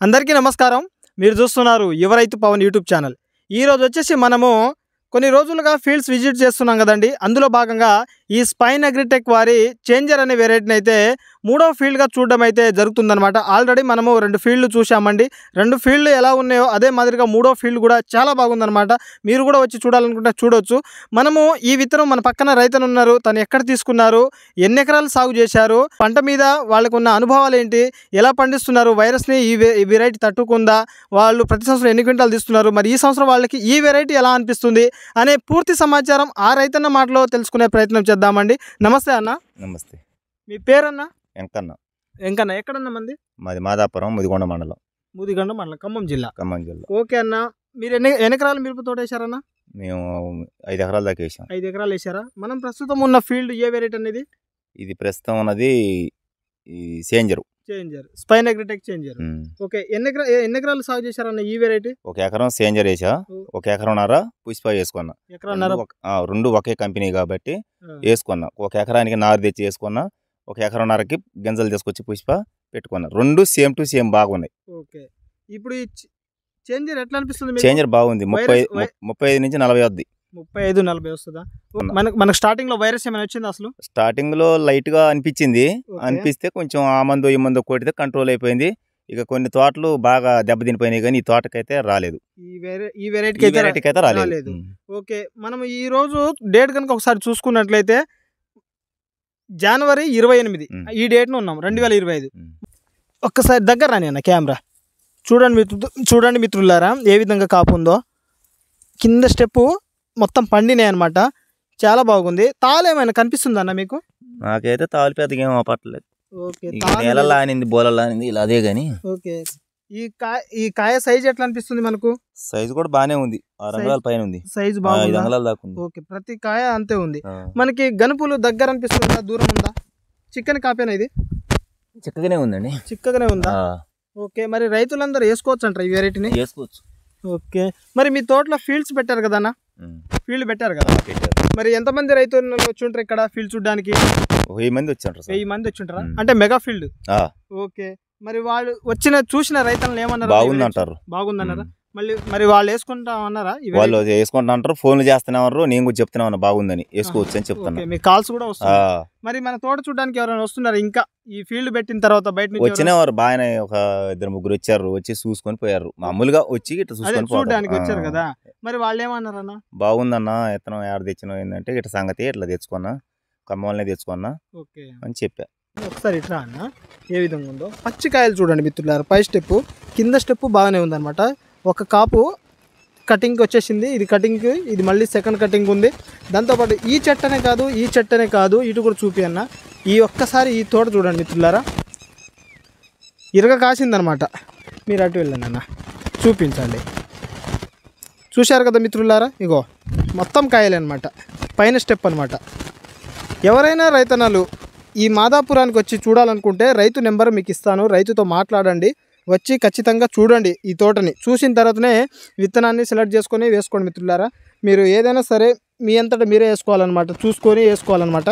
అందరికీ నమస్కారం. మీరు చూస్తున్నారు యువ రైతు పవన్ యూట్యూబ్ ఛానల్. ఈరోజు వచ్చేసి మనము కొన్ని రోజులుగా ఫీల్డ్స్ విజిట్ చేస్తున్నాం కదండి. అందులో భాగంగా ఈ స్పైన్ అగ్రిటెక్ వారి చేంజర్ అనే వెరైటీని అయితే మూడో ఫీల్డ్గా చూడడం అయితే జరుగుతుందన్నమాట. ఆల్రెడీ మనము 2 ఫీల్డ్లు చూసామండి. 2 ఫీల్డ్లు ఎలా ఉన్నాయో అదే మాదిరిగా మూడో ఫీల్డ్ కూడా చాలా బాగుందన్నమాట. మీరు కూడా వచ్చి చూడాలనుకుంటే చూడవచ్చు. మనము ఈ విత్తనం మన పక్కన రైతను ఉన్నారు, తను ఎక్కడ తీసుకున్నారు, ఎన్ని ఎకరాలు సాగు చేశారు, పంట మీద వాళ్ళకు ఉన్న అనుభవాలు ఏంటి, ఎలా పండిస్తున్నారు, వైరస్ని ఈ వెరైటీ తట్టుకుందా, వాళ్ళు ప్రతి సంవత్సరం ఎన్ని క్వింటాలు తీస్తున్నారు, మరి ఈ సంవత్సరం వాళ్ళకి ఈ వెరైటీ ఎలా అనిపిస్తుంది అనే పూర్తి సమాచారం ఆ రైతన్న మాటలో తెలుసుకునే ప్రయత్నం చేద్దామండి. నమస్తే అన్న. నమస్తే. మీ పేరన్న? వెంకన్న. వెంకన్న ఎక్కడన్నా మంది? మాది మాదాపురం, ముదిగొండ మండలం. ముదిగొండ మండలం, ఖమ్మం జిల్లా. ఖమ్మం జిల్లా. ఓకే అన్న, మీరు ఎన్ని ఎకరాలు మిరప తోట వేశారన్న? మేము 5 ఎకరాల దాకా వేసాం. 5 ఎకరాలు వేశారా? మనం ప్రస్తుతం ఉన్న ఫీల్డ్ ఏ వెరైటీ అనేది? ఇది ప్రస్తుతం ఉన్నది ఈ changer spine agritech changer. Okay, ఎన్ని ఎకరాలు సాగు చేశారన్న ఈ వెరైటీ? 1 ఎకరం చేంజర్ వేసా, 1 ఎకరంన్నర పుష్ప వేసుకున్నా. రెండు ఒకే కంపెనీ కాబట్టి వేసుకున్నా. 1 ఎకరానికి నారు తెచ్చి వేసుకున్నా, 1 ఎకరంన్నరకి గింజలు తీసుకొచ్చి పుష్ప పెట్టుకున్నా. 2 సేమ్ టు సేమ్ బాగున్నాయి. ఓకే, ఇప్పుడు ఈ చేంజర్ ఎట్లా అనిపిస్తుంది? చేంజర్ బాగుంది. 35 నుంచి 40 వద్ది. 35-40 వస్తుందా? మనకు స్టార్టింగ్ లో వైరస్ ఏమైనా వచ్చింది? అసలు స్టార్టింగ్ లో లైట్ గా అనిపిస్తే కొంచెం ఆ మందు ఈ మందు కొడితే కంట్రోల్ అయిపోయింది. ఇక కొన్ని తోటలు బాగా దెబ్బతినిపోయినాయి, కానీ ఈ తోటకైతే రాలేదు. ఈ వెరైటీకి అయితే రాలేదు. ఓకే, మనం ఈ రోజు డేట్ కనుక ఒకసారి చూసుకున్నట్లయితే జనవరి 28 ఈ డేట్ ను ఉన్నాం, 2025. ఒక్కసారి దగ్గర రాని అన్న కెమెరా చూడండి మిత్రులారా, ఏ విధంగా కాపు ఉందో. కింద స్టెప్ మొత్తం పండినాయి అనమాట. చాలా బాగుంది. తాలు ఏమైనా కనిపిస్తుందా అన్న మీకు? నాకైతే తాలు పెద్దగా ఏమో పట్టలేదు. ఓకే, నేలలా అనింది, బోలలా అనింది, ఇలా అదే గాని. ఓకే, ఈ కాయ సైజ్ ఎట్లా అనిపిస్తుంది మనకు? సైజ్ కూడా బానే ఉంది, 6 అంగుళాల పైన ఉంది. సైజ్ బాగుంది, 5 అంగుళాల దాకా ఉంది. ఓకే, ప్రతి కాయ అంతే ఉంది. మనకి గనుపులు దగ్గర అనిపిస్తుందా, దూరం ఉందా? చిక్కని కాపేనా ఇది? చిక్కగానే ఉందండి. చిక్కగానే ఉందా? ఓకే, మరి రైతులందరూ వేసుకోవచ్చు అంటారు ఈ వెరైటీని? వేసుకోవచ్చు. ఓకే, మరి మీ తోటలో ఫీల్డ్స్ పెట్టారు కదా అన్న? ఫీల్డ్ పెట్టారు కదా. మరి ఎంతమంది రైతులు వచ్చి ఉంటారు ఇక్కడ ఫీల్డ్ చూడడానికి? 1000 మంది వచ్చారు. 1000 మంది వచ్చి ఉంటారా? అంటే మెగా ఫీల్డ్. ఓకే, మరి వాళ్ళు చూసిన రైతులను ఏమన్నారు? బాగుందంటారు. బాగుందన్నారా? మరి వాళ్ళు వేసుకుంటా అన్నారా? వాళ్ళు వేసుకుంటా అంటారు, ఫోన్లు చేస్తున్నారు, నేను కూడా చెప్తున్నా బాగుందని, వేసుకోవచ్చు అని చెప్తాను. మీ కాల్స్ కూడా వస్తాయి. మరి మన తోట చూడడానికి ఎవరైనా వస్తున్నారు ఇంకా ఈ ఫీల్డ్ పెట్టిన తర్వాత? బయట నుంచి వచ్చినవారు బాగానే 2-3 వచ్చారు, వచ్చి చూసుకొని పోయారు. మామూలుగా వచ్చి ఇట్లా చూడడానికి వచ్చారు కదా. మరి వాళ్ళు ఏమన్నారన్న? బాగుందన్న, ఇతను ఏడ తెచ్చినావు ఏంటంటే ఇట్లా సంగతి ఇట్లా తెచ్చుకున్నా, ఖమ్మంలోనే తెచ్చుకున్నా అని చెప్పా. ఒకసారి ఇట్లా అన్న, ఏ విధంగా ఉందో పచ్చికాయలు చూడండి మిత్రులారు. పై స్టెప్ కింద స్టెప్ బాగానే ఉందన్నమాట. ఒక కాపు కటింగ్ వచ్చేసింది, ఇది కటింగ్, ఇది మళ్ళీ సెకండ్ కటింగ్ ఉంది. దాంతోపాటు ఈ చెట్టనే కాదు ఇటు కూడా చూపి అన్న. ఈ ఒక్కసారి ఈ తోట చూడండి మిత్రులారా, ఇరగ కాసిందనమాట. మీరు అటు వెళ్ళండి అన్న, చూపించండి. చూశారు కదా మిత్రులారా, ఇగో మొత్తం కాయలే అనమాట. పైన స్టెప్ అనమాట. ఎవరైనా రైతన్నలు ఈ మాదాపురానికి వచ్చి చూడాలనుకుంటే రైతు నెంబర్ మీకు ఇస్తాను, రైతుతో మాట్లాడండి. వచ్చి ఖచ్చితంగా చూడండి ఈ తోటని. చూసిన తర్వాతనే విత్తనాన్ని సెలెక్ట్ చేసుకొని వేసుకోండి మిత్రులారా. మీరు ఏదైనా సరే మీ అంతటా మీరే వేసుకోవాలన్నమాట, చూసుకొని వేసుకోవాలన్నమాట.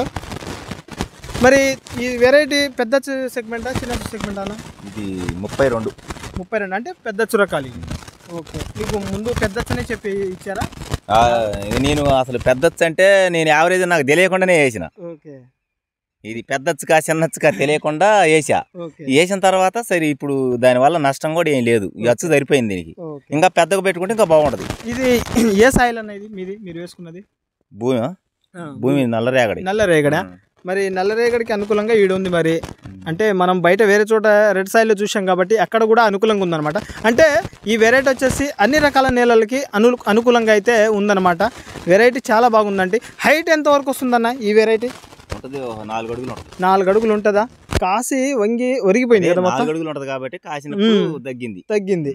మరి ఈ వెరైటీ పెద్ద సెగ్మెంటా చిన్న సెగ్మెంటా? ఇది 32 అంటే పెద్ద చురకాలి. ఓకే, మీకు ముందు పెద్దనే చెప్పి ఇచ్చారా? నేను అసలు పెద్దచ్చు అంటే నేను యావరేజ్ నాకు తెలియకుండానే వేసిన. ఓకే, ఇది పెద్దచ్చుకా చిన్నచ్చుకా తెలియకుండా వేసిన తర్వాత సరే ఇప్పుడు దానివల్ల నష్టం కూడా ఏం లేదు, ఈ అచ్చు సరిపోయింది దీనికి. ఇంకా పెద్దగా పెట్టుకుంటే ఇంకా బాగుంటది. ఇది ఏ సాయిల్ అన్నది మీరు వేసుకున్నది? భూమి నల్లరేగడ. మరి నల్లరేగడికి అనుకూలంగా ఈడు ఉంది. మరి అంటే మనం బయట వేరే చోట రెడ్ సాయిల్లో చూసాం కాబట్టి అక్కడ కూడా అనుకూలంగా ఉందన్నమాట. అంటే ఈ వెరైటీ వచ్చేసి అన్ని రకాల నేలలకి అనుకూలంగా అయితే ఉందన్నమాట. వెరైటీ చాలా బాగుందండి. హైట్ ఎంత వరకు వస్తుందన్న ఈ వెరైటీ? 4 అడుగులు ఉంటుందా? కాసి ఒరిగిపోయింది కదా మొత్తం. 4 అడుగులు ఉంటది కాబట్టి కాసినప్పుడు తగ్గింది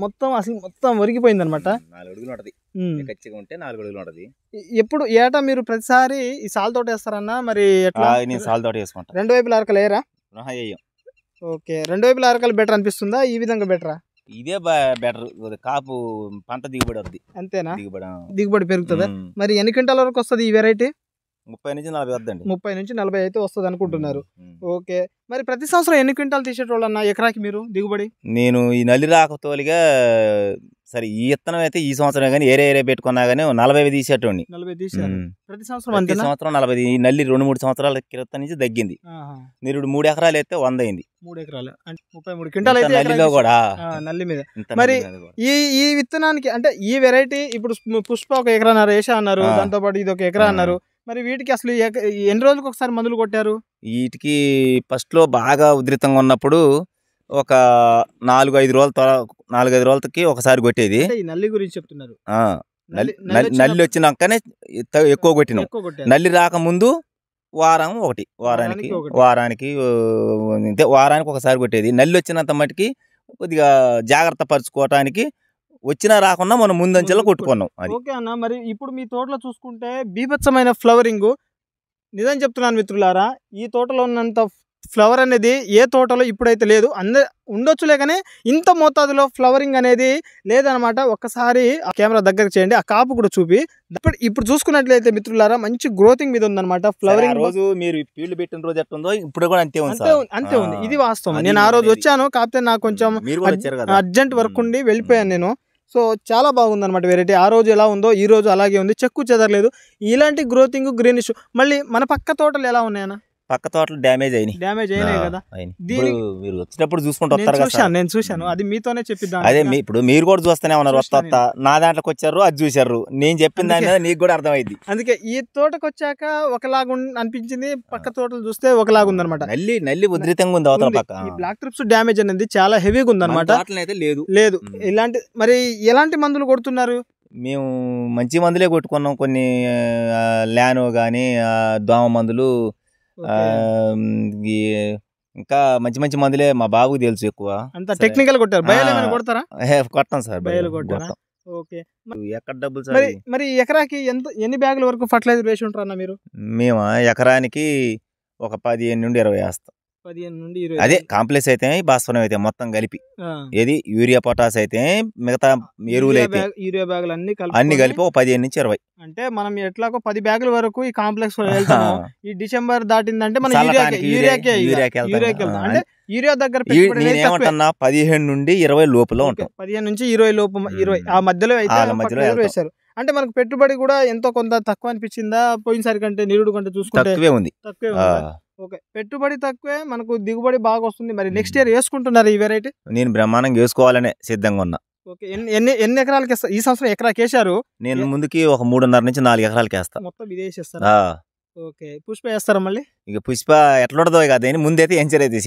మొత్తం అసలు మొత్తం ఒరిగిపోయింది అనమాట. 4 అడుగులు ఉంటది, ఖచ్చితంగా ఉంటే 4 అడుగులు ఉంటది. ఎప్పుడు ఏటా మీరు ప్రతిసారి ఈ సాల్ తోట వేస్తారన్నా? మరి ఎట్లా? నేను సాల్ తోట వేసుకుంటా. 2 వైపుల అరకలు వేయరా? ఓకే, 2 వైపుల అరకలు బెటర్ అనిపిస్తుందా? ఈ విధంగా బెటరా? ఇదే బెటర్, కాపు పంట దిగుబడి వద్ది. అంతేనా? దిగుబడి పెరుగుతుందా? మరి ఎన్ని క్వింటాల వరకు వస్తుంది ఈ వెరైటీ? 30 నుంచి 40 వద్దండి. 30 నుంచి 40 అయితే వస్తుంది అనుకుంటున్నారు. ఓకే. మరి ప్రతి సంవత్సరం ఎన్ని క్వింటాలు తీసేటోళ్ళు అన్న ఎకరాకి మీరు దిగుబడి? నేను ఈ నల్లి రాకతోలిగా సరే ఈ విత్తనం అయితే ఈ సంవత్సరం కానీ ఏరే పెట్టుకున్నా కానీ 40 తీసేటోడిని. 40 తీసారు ప్రతి సంవత్సరం? ప్రతి అంతేనా? సంవత్సరం 40. ఈ నల్లి 2-3 సంవత్సరాల క్రితం నుంచి తగ్గింది. మీరు 3 ఎకరాలు అయితే 100 అయింది. 3 ఎకరాలు అంటే 33 క్వింటాలు అయితే నల్లిలో కూడా నల్లి మీద. ఇంత మరి నల్లి మీద కూడా. ఈ విత్తనానికి అంటే ఈ వెరైటీ ఇప్పుడు పుష్ప 1 ఎకరాన్నర వేసా అన్నారు, దాంతో పాటు ఇది 1 ఎకరా అన్నారు. మరి వీటికి అసలు ఎన్ని రోజులకు ఒకసారి మందులు కొట్టారు? వీటికి ఫస్ట్ లో బాగా ఉధృతంగా ఉన్నప్పుడు ఒక 4-5 రోజులకి ఒకసారి కొట్టేది. అంటే ఈ నల్లి గురించి చెప్తున్నారు. నల్లి వచ్చినాకనే ఎక్కువ కొట్టినాం. ఎక్కువ కొట్టారు. నల్లి రాకముందు వారానికి వారానికి ఒకసారి కొట్టేది. నల్లి వచ్చినంత మటుకి కొద్దిగా జాగ్రత్త పరుచుకోవటానికి వచ్చినా రాకుండా మనం ముందంచెలో కొట్టుకున్నాం. అది ఓకే అన్న. మరి ఇప్పుడు మీ తోటలో చూసుకుంటే బీభత్సమైన ఫ్లవరింగ్. నిజం చెప్తున్నాను మిత్రులారా, ఈ తోటలో ఉన్నంత ఫ్లవర్ అనేది ఏ తోటలో ఇప్పుడైతే లేదు. ఉండొచ్చులే కానీ ఇంత మోతాదులో ఫ్లవరింగ్ అనేది లేదనమాట. ఒక్కసారి ఆ కెమెరా దగ్గర చేయండి, ఆ కాపు కూడా చూపి. ఇప్పుడు చూసుకున్నట్లయితే మిత్రులారా మంచి గ్రోతింగ్ మీద ఉందన్నమాట. ఫ్లవరింగ్ రోజు మీరు ఫీల్డ్ పెట్టిన రోజు ఎట్టుందో ఇప్పుడు కూడా అంతే ఉంది. ఇది వాస్తవం. నేను ఆ రోజు వచ్చాను, కాకపోతే నాకు కొంచెం అర్జెంట్ వర్క్ ఉండి వెళ్ళిపోయాను నేను. సో చాలా బాగుందన్నమాట వెరైటీ. ఆ రోజు ఎలా ఉందో ఈ రోజు అలాగే ఉంది, చెక్కు చెదరలేదు. ఇలాంటి గ్రోతింగ్ గ్రీనిష్. మళ్ళీ మన పక్క తోటలు ఎలా ఉన్నాయన్న? పక్క తోటలు డ్యామేజ్ అయినాయి కదా. మీరు వచ్చినప్పుడు చూసుకుంటూ వస్తారు కదా. నేను చూశాను, అది మీతోనే చెప్పిద్దాం. అదే ఇప్పుడు మీరు కూడా చూస్తూనే ఉన్నారు. వస్తా నా దాంట్లోకి వచ్చారు, అది చూసారు. నేను చెప్పిన దాని మీద నీకు కూడా అర్థమైంది. అందుకే ఈ తోటకు వచ్చాక ఒకలాగా అనిపించింది, పక్క తోటలు చూస్తే ఒకలాగా ఉందన్నమాట. నల్లి ఉధృతంగా ఉంది అవతల పక్క. ఈ బ్లాక్ ట్రిప్స్ డ్యామేజ్ అనేది చాలా హెవీగా ఉందన్నమాట. లేదు ఇలాంటి. మరి ఎలాంటి మందులు కొడుతున్నారు? మేము మంచి మందులే కొట్టుకున్నాం. కొన్ని ల్యానో గానీ దోమ మందులు, ఇంకా మంచి మందులే మా బాబుకి తెలుసు. ఎక్కువ అంత టెక్నికల్ కొట్టారు. బయలు ఏమైనా కొడతారా? కొడతాం సార్, బయలు కొట్టారా? ఓకే. ఎక్కడ డబ్బులు సార్? మరి ఎకరాకి ఎన్ని బ్యాగుల వరకు ఫర్టిలైజర్ వేసి ఉంటారన్న మీరు? మేము ఎకరానికి ఒక 15 నుండి 20 వేస్తాం. 15 నుండి 20. అదే కాంప్లెక్స్ అయితే భాస్వరం అయితే మొత్తం కలిపి, ఏది యూరియా పొటాస్ అయితే మిగతా ఎరువులు అయితే యూరియా బ్యాగులు అన్ని కలిపి ఒక 15 నుంచి 20. అంటే మనం ఎట్లాగో 10 బ్యాగుల వరకు ఈ కాంప్లెక్స్ వెళ్తాము. ఈ డిసెంబర్ దాటిందంటే మనం యూరియాకి అంటే యూరియా దగ్గర ఏమంటున్నా 15 నుండి 20 లోపల ఉంటాం. 15 నుంచి 20 లోపు, 20 ఆ మధ్యలో అయితే వేశారు. అంటే మనకు పెట్టుబడి కూడా ఎంతో కొంత తక్కువ అనిపించిందా పోయినసారి కంటే? నిరుడు కంటే చూసుకుంటే తక్కువే ఉంది. ఓకే, పెట్టుబడి తక్కువే, మనకు దిగుబడి బాగా వస్తుంది. మరి నెక్స్ట్ ఇయర్ వేసుకుంటున్నారు ఈ వెరైటీ? నేను బ్రహ్మాండంగా వేసుకోవాలనే సిద్ధంగా ఉన్నా. ఓకే. ఎన్ని ఎకరాలకి ఈ సంవత్సరం ఎకరాకి వేసారు? నేను ముందుకి ఒక 3.5 నుంచి 4 ఎకరాలకి వేస్తా. మొత్తం ఇదే వేసేస్తారా? ఓకే. పుష్ప వేస్తారా మళ్ళీ? ఇక పుష్ప ఎట్లుండదో కదా, ముందైతే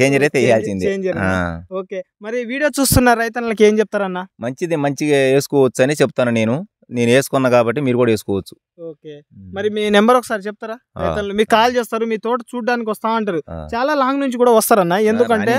సేంజర్ అయితే వేయాల్సిందే. ఓకే. మరి వీడియో చూస్తున్న రైతన్నలకి ఏం చెప్తారన్నా? మంచిగా వేసుకోవచ్చు అని చెప్తాను. నేను వేసుకున్నా కాబట్టి మీరు కూడా వేసుకోవచ్చు. ఓకే. మరి మీ నెంబర్ ఒకసారి చెప్తారా? మీకు కాల్ చేస్తారు, మీ తోట చూడడానికి వస్తా అంటారు. చాలా లాంగ్ నుంచి కూడా వస్తారన్న. ఎందుకంటే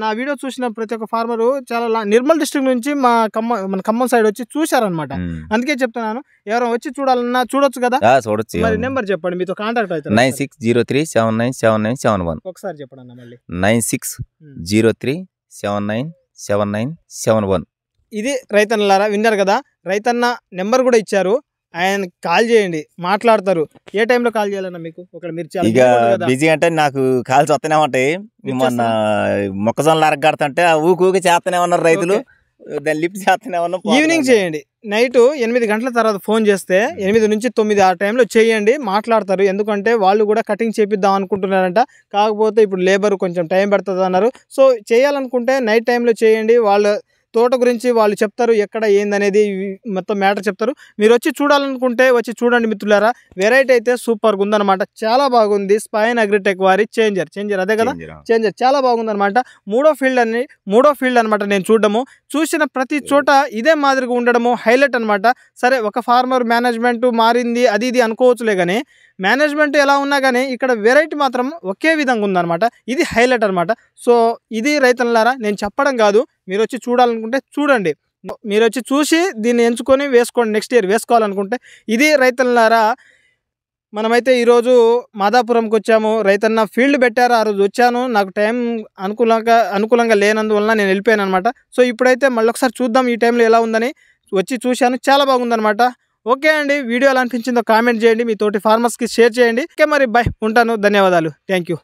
నా వీడియో చూసిన ప్రతి ఒక్క ఫార్మర్ చాలా నిర్మల్ డిస్ట్రిక్ట్ నుంచి మన ఖమ్మం సైడ్ వచ్చి చూశారనమాట. అందుకే చెప్తున్నాను, ఎవరైనా వచ్చి చూడాలన్నా చూడొచ్చు కదా. చూడొచ్చు. మరి నెంబర్ చెప్పండి, మీతో కాంటాక్ట్ అవుతారు. 9603797971. ఒకసారి చెప్పండి అన్న మళ్ళీ. 9603797971. ఇది రైతన్నలారా, విన్నారు కదా. రైతన్న నెంబర్ కూడా ఇచ్చారు, ఆయన కాల్ చేయండి, మాట్లాడతారు. ఏ టైంలో కాల్ చేయాలన్నా మీకు? ఇక బిజీ అంటే నాకు కాల్స్ వస్తూనే ఉంటాయి. మొన్న మొక్కజొన్నలు అరగడుతుంటే ఊకి చేస్తూనే ఉన్నారు రైతులు, దాన్ని లిఫ్ట్ చేస్తూనే ఉన్నాం. ఈవినింగ్ చేయండి, నైట్ 8 గంటల తర్వాత ఫోన్ చేస్తే 8 నుంచి 9 ఆ టైంలో చేయండి, మాట్లాడతారు. ఎందుకంటే వాళ్ళు కూడా కటింగ్ చేపిద్దాం అనుకుంటున్నారంట. కాకపోతే ఇప్పుడు లేబర్ కొంచెం టైం పడుతుంది అన్నారు. సో చేయాలనుకుంటే నైట్ టైంలో చేయండి. వాళ్ళ తోట గురించి వాళ్ళు చెప్తారు, ఎక్కడ ఏందనేది మొత్తం మ్యాటర్ చెప్తారు. మీరు వచ్చి చూడాలనుకుంటే వచ్చి చూడండి మిత్రులారా. వెరైటీ అయితే సూపర్గా ఉందన్నమాట, చాలా బాగుంది. స్పైన్ అగ్రిటెక్ వారి చేంజర్ అదే కదా, చేంజర్ చాలా బాగుందన్నమాట. మూడో ఫీల్డ్ అనమాట నేను చూసిన ప్రతి చోట ఇదే మాదిరిగా ఉండడము హైలైట్ అనమాట. సరే, ఒక ఫార్మర్ మేనేజ్మెంట్ మారింది అది ఇది అనుకోవచ్చులే, కానీ మేనేజ్మెంట్ ఎలా ఉన్నా కానీ ఇక్కడ వెరైటీ మాత్రం ఒకే విధంగా ఉందన్నమాట. ఇది హైలైట్ అనమాట. సో ఇది రైతన్నలారా, నేను చెప్పడం కాదు, మీరు వచ్చి చూడాలనుకుంటే చూడండి. మీరు వచ్చి చూసి దీన్ని ఎంచుకొని వేసుకోండి, నెక్స్ట్ ఇయర్ వేసుకోవాలనుకుంటే. ఇది రైతన్నలారా, మనమైతే ఈరోజు మాదాపురంకి వచ్చాము. రైతన్న ఫీల్డ్ పెట్టారు, ఆ రోజు వచ్చాను. నాకు టైం అనుకూలంగా లేనందువలన నేను వెళ్ళిపోయాను అనమాట. సో ఇప్పుడైతే మళ్ళీ ఒకసారి చూద్దాం ఈ టైంలో ఎలా ఉందని. వచ్చి చూశాను, చాలా బాగుందనమాట. ఓకే అండి, వీడియో ఎలా అనిపించిందో కామెంట్ చేయండి, మీ తోటి ఫార్మర్స్కి షేర్ చేయండి. ఓకే మరి, బై, ఉంటాను, ధన్యవాదాలు, థ్యాంక్ యూ.